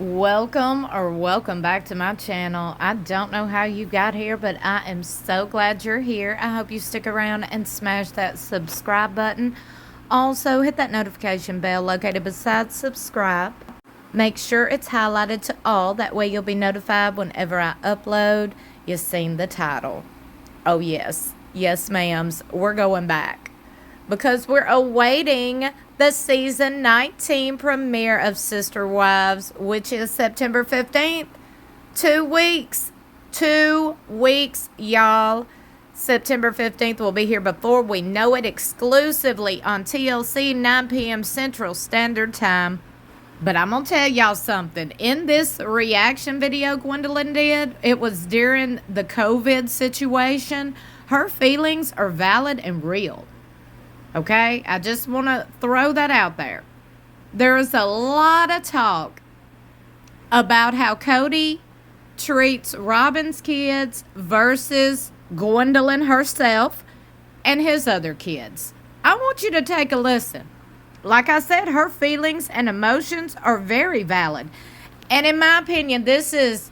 Welcome back to my channel. I don't know how you got here, but I am so glad you're here. I hope you stick around and smash that subscribe button. Also, hit that notification bell located beside subscribe. Make sure it's highlighted to all. That way you'll be notified whenever I upload. You've seen the title. Oh yes, ma'ams, we're going back because we're awaiting the season 19 premiere of Sister Wives, which is September 15th. 2 weeks. 2 weeks, y'all. September 15th will be here before we know it, exclusively on TLC, 9 p.m. Central Standard Time. But I'm going to tell y'all something. In this reaction video Gwendlyn did, it was during the COVID situation. Her feelings are valid and real. Okay? I just want to throw that out there. There is a lot of talk about how Kody treats Robyn's kids versus Gwendlyn herself and his other kids. I want you to take a listen. Like I said, her feelings and emotions are very valid. And in my opinion, this is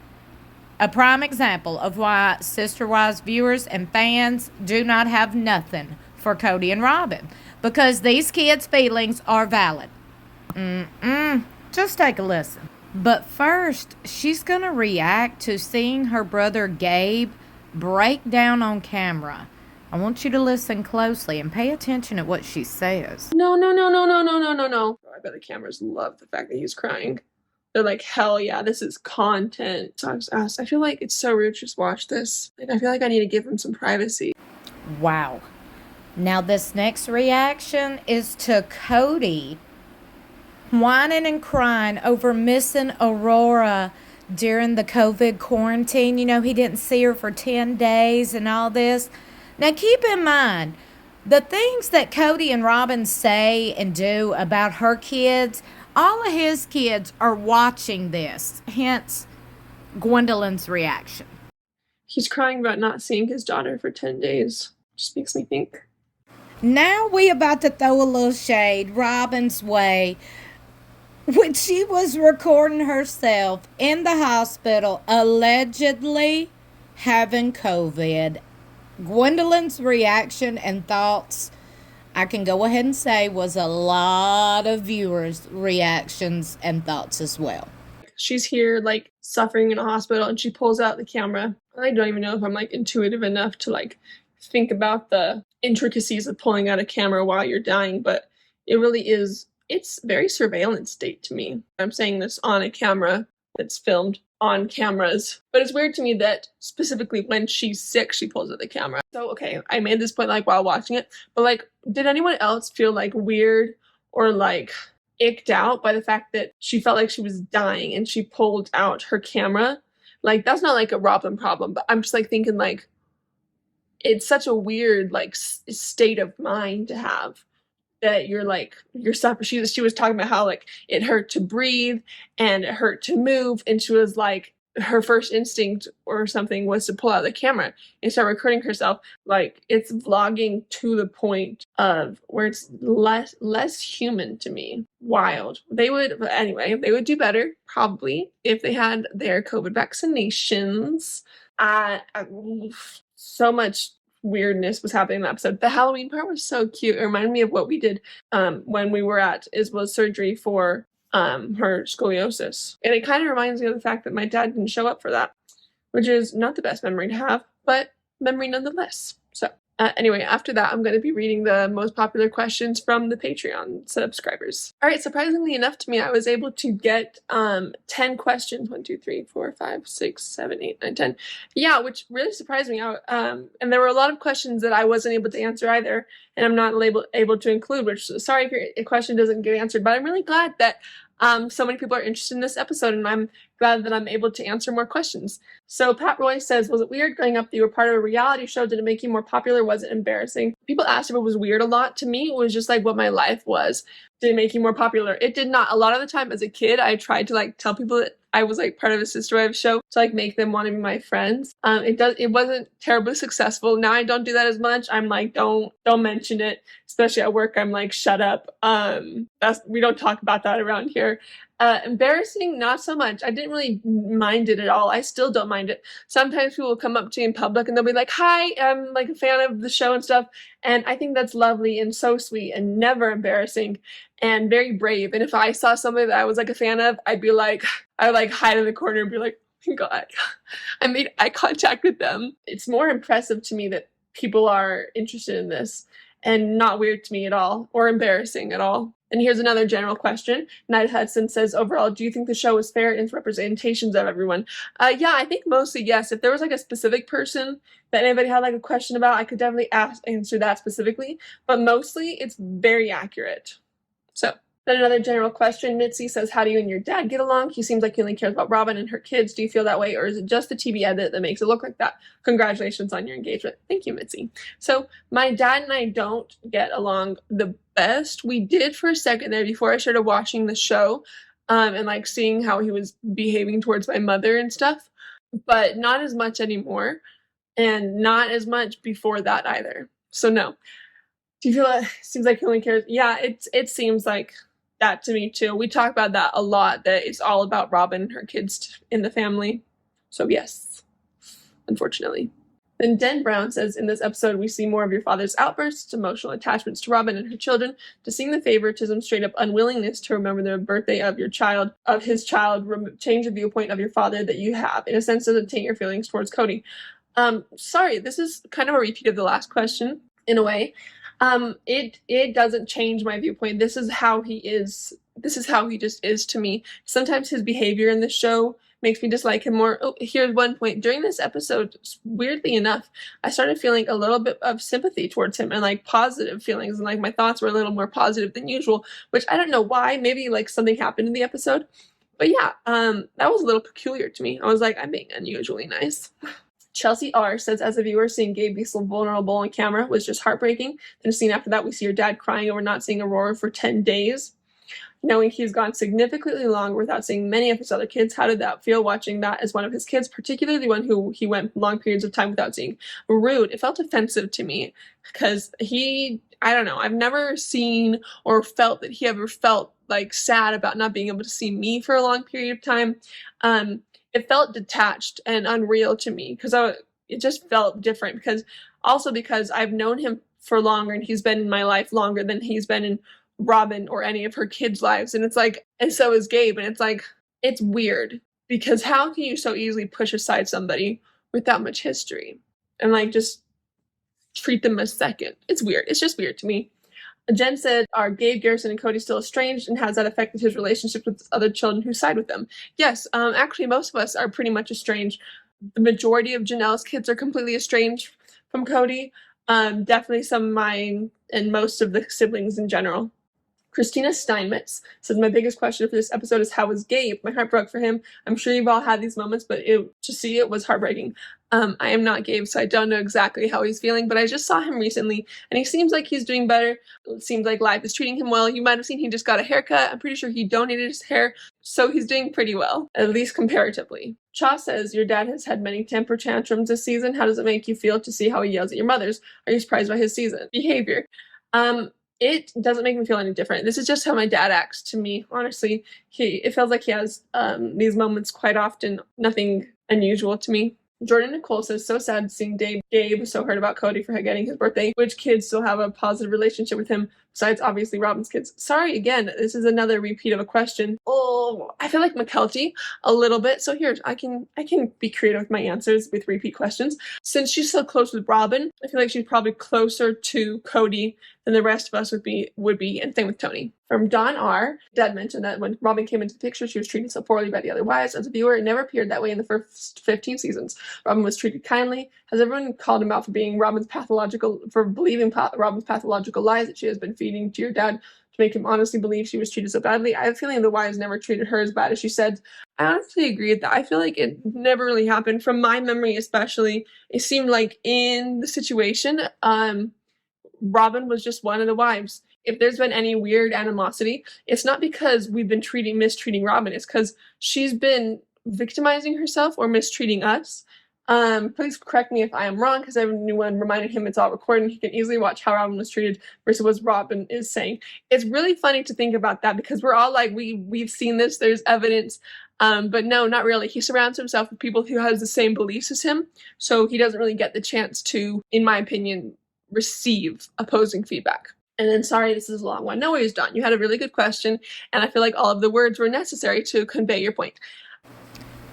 a prime example of why Sister Wives viewers and fans do not have nothing for Kody and Robyn. Because these kids' feelings are valid. Just take a listen. But first, she's going to react to seeing her brother Gabe break down on camera. I want you to listen closely and pay attention at what she says. No. I bet the cameras love the fact that he's crying. They're like, hell yeah, this is content. So I just asked, I feel like it's so rude to just watch this. Like, I feel like I need to give him some privacy. Wow. Now this next reaction is to Kody whining and crying over missing Aurora during the COVID quarantine. You know, he didn't see her for 10 days and all this. Now, keep in mind, the things that Kody and Robyn say and do about her kids, all of his kids are watching this, hence Gwendlyn's reaction. He's crying about not seeing his daughter for 10 days. Just makes me think. Now we about to throw a little shade Robyn's way, when she was recording herself in the hospital, allegedly having COVID. Gwendlyn's reaction and thoughts, I can go ahead and say, was a lot of viewers' reactions and thoughts as well. She's here, like, suffering in a hospital, and she pulls out the camera. I don't even know if I'm, like, intuitive enough to, like, think about the intricacies of pulling out a camera while you're dying, but it really is, it's very surveillance state to me. I'm saying this on a camera that's filmed on cameras, but it's weird to me that specifically when she's sick she pulls out the camera. So okay, I made this point like while watching it, but like, did anyone else feel like weird or like icked out by the fact that she felt like she was dying and she pulled out her camera? Like, that's not like a Robyn problem, but I'm just like thinking like, it's such a weird like state of mind to have, that you're like, you're suffering. She was talking about how like it hurt to breathe and it hurt to move, and she was like, her first instinct or something was to pull out the camera and start recording herself. Like, it's vlogging to the point of where it's less human to me. Wild. They would do better probably if they had their COVID vaccinations. So much weirdness was happening in that episode. The Halloween part was so cute. It reminded me of what we did when we were at Isabel's surgery for her scoliosis. And it kind of reminds me of the fact that my dad didn't show up for that, which is not the best memory to have, but memory nonetheless. So anyway, after that, I'm going to be reading the most popular questions from the Patreon subscribers. All right, surprisingly enough to me, I was able to get 10 questions. 1, 2, 3, 4, 5, 6, 7, 8, 9, 10. Yeah, which really surprised me. And there were a lot of questions that I wasn't able to answer either, and I'm not able to include, which, sorry if your question doesn't get answered, but I'm really glad that so many people are interested in this episode, and I'm glad that I'm able to answer more questions. So Pat Roy says, was it weird growing up that you were part of a reality show? Did it make you more popular? Was it embarrassing? People asked if it was weird a lot. To me, it was just like what my life was. Did it make you more popular? It did not. A lot of the time as a kid, I tried to like tell people that I was like part of a Sister Wives show to like make them want to be my friends. It wasn't terribly successful. Now I don't do that as much. I'm like, don't mention it, especially at work. I'm like, shut up. We don't talk about that around here. Embarrassing, not so much. I didn't really mind it at all. I still don't mind it. Sometimes people will come up to me in public and they'll be like, hi, I'm like a fan of the show and stuff. And I think that's lovely and so sweet and never embarrassing and very brave. And if I saw somebody that I was like a fan of, I would like hide in the corner and be like, oh my God, I made eye contact with them. It's more impressive to me that people are interested in this and not weird to me at all or embarrassing at all. And here's another general question. Knight Hudson says, overall, do you think the show is fair in its representations of everyone? Yeah, I think mostly yes. If there was like a specific person that anybody had like a question about, I could definitely answer that specifically. But mostly it's very accurate. So then another general question. Mitzi says, how do you and your dad get along? He seems like he only cares about Robyn and her kids. Do you feel that way? Or is it just the TV edit that makes it look like that? Congratulations on your engagement. Thank you, Mitzi. So my dad and I don't get along the best. We did for a second there before I started watching the show and like seeing how he was behaving towards my mother and stuff, but not as much anymore and not as much before that either. So no. Do you feel that seems like he only cares? Yeah, it seems like that to me too. We talk about that a lot, that it's all about Robyn and her kids in the family. So yes, unfortunately. Then Den Brown says, in this episode, we see more of your father's outbursts, emotional attachments to Robyn and her children, to seeing the favoritism, straight up unwillingness to remember the birthday of his child, change the viewpoint of your father that you have. In a sense, doesn't taint your feelings towards Kody. Sorry, this is kind of a repeat of the last question, in a way. It doesn't change my viewpoint. This is how he is. This is how he just is to me. Sometimes his behavior in the show makes me dislike him more. Oh, here's one point. During this episode, weirdly enough, I started feeling a little bit of sympathy towards him and like positive feelings, and like my thoughts were a little more positive than usual, which I don't know why. Maybe like something happened in the episode. But yeah, that was a little peculiar to me. I was like, I'm being unusually nice. Chelsea R says, as a viewer, seeing Gabe be so vulnerable on camera was just heartbreaking. Then a scene after that, we see your dad crying over not seeing Aurora for 10 days. Knowing he's gone significantly longer without seeing many of his other kids, how did that feel watching that as one of his kids, particularly one who he went long periods of time without seeing? Rude. It felt offensive to me because I don't know, I've never seen or felt that he ever felt like sad about not being able to see me for a long period of time. It felt detached and unreal to me because it just felt different because I've known him for longer and he's been in my life longer than he's been in Robyn or any of her kids' lives. And it's like, and so is Gabe. And it's like, it's weird because how can you so easily push aside somebody with that much history and like just treat them as second? It's weird. It's just weird to me. Jen said, are Gabe, Garrison, and Kody still estranged, and has that affected his relationship with other children who side with them? Yes, actually most of us are pretty much estranged. The majority of Janelle's kids are completely estranged from Kody. Definitely some of mine and most of the siblings in general. Christina Steinmetz says, my biggest question for this episode is, how was Gabe? My heart broke for him. I'm sure you've all had these moments, but to see it was heartbreaking. I am not Gabe, so I don't know exactly how he's feeling, but I just saw him recently, and he seems like he's doing better. It seems like life is treating him well. You might have seen he just got a haircut. I'm pretty sure he donated his hair, so he's doing pretty well, at least comparatively. Cha says, your dad has had many temper tantrums this season. How does it make you feel to see how he yells at your mothers? Are you surprised by his behavior? It doesn't make me feel any different. This is just how my dad acts to me, honestly. It feels like he has these moments quite often. Nothing unusual to me. Jordan Nicole says, so sad seeing Gabe so hurt about Kody for getting his birthday. Which kids still have a positive relationship with him besides obviously Robyn's kids? Sorry, again, this is another repeat of a question. Oh, I feel like McKelty a little bit. So here, I can be creative with my answers with repeat questions. Since she's so close with Robyn, I feel like she's probably closer to Kody than the rest of us would be, and same with Tony. From Don R, Dad mentioned that when Robyn came into the picture, she was treated so poorly by the other wives. As a viewer, it never appeared that way in the first 15 seasons. Robyn was treated kindly. Has everyone called him out for believing Robyn's pathological lies that she has been feeding to your dad to make him honestly believe she was treated so badly? I have a feeling the wives never treated her as bad as she said. I honestly agree with that. I feel like it never really happened. From my memory especially, it seemed like in the situation, Robyn was just one of the wives. If there's been any weird animosity, it's not because we've been mistreating Robyn. It's because she's been victimizing herself or mistreating us. Please correct me if I am wrong, because everyone reminded him it's all recorded. He can easily watch how Robyn was treated versus what Robyn is saying. It's really funny to think about that, because we're all like, we've seen this, there's evidence. But no, not really. He surrounds himself with people who has the same beliefs as him, so he doesn't really get the chance to, in my opinion, receive opposing feedback. And then, sorry, this is a long one. No worries, Dawn. You had a really good question, and I feel like all of the words were necessary to convey your point.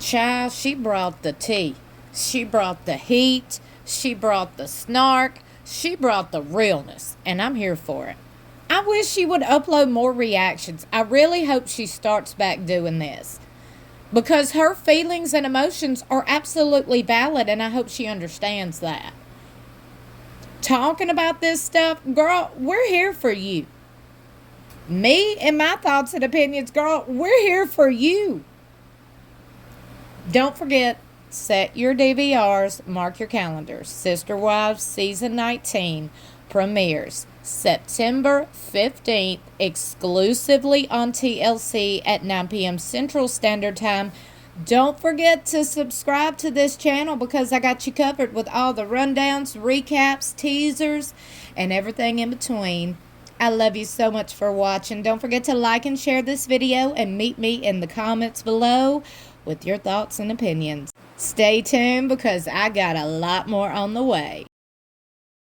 Child, she brought the tea. She brought the heat. She brought the snark. She brought the realness, and I'm here for it. I wish she would upload more reactions. I really hope she starts back doing this, because her feelings and emotions are absolutely valid, and I hope she understands that. Talking about this stuff, girl, we're here for you. Me and my thoughts and opinions, girl, we're here for you. Don't forget, set your DVRs, mark your calendars. Sister Wives Season 19 premieres September 15th, exclusively on TLC at 9 p.m. Central Standard Time. Don't forget to subscribe to this channel, because I got you covered with all the rundowns, recaps, teasers, and everything in between. I love you so much for watching. Don't forget to like and share this video, and meet me in the comments below with your thoughts and opinions. Stay tuned, because I got a lot more on the way.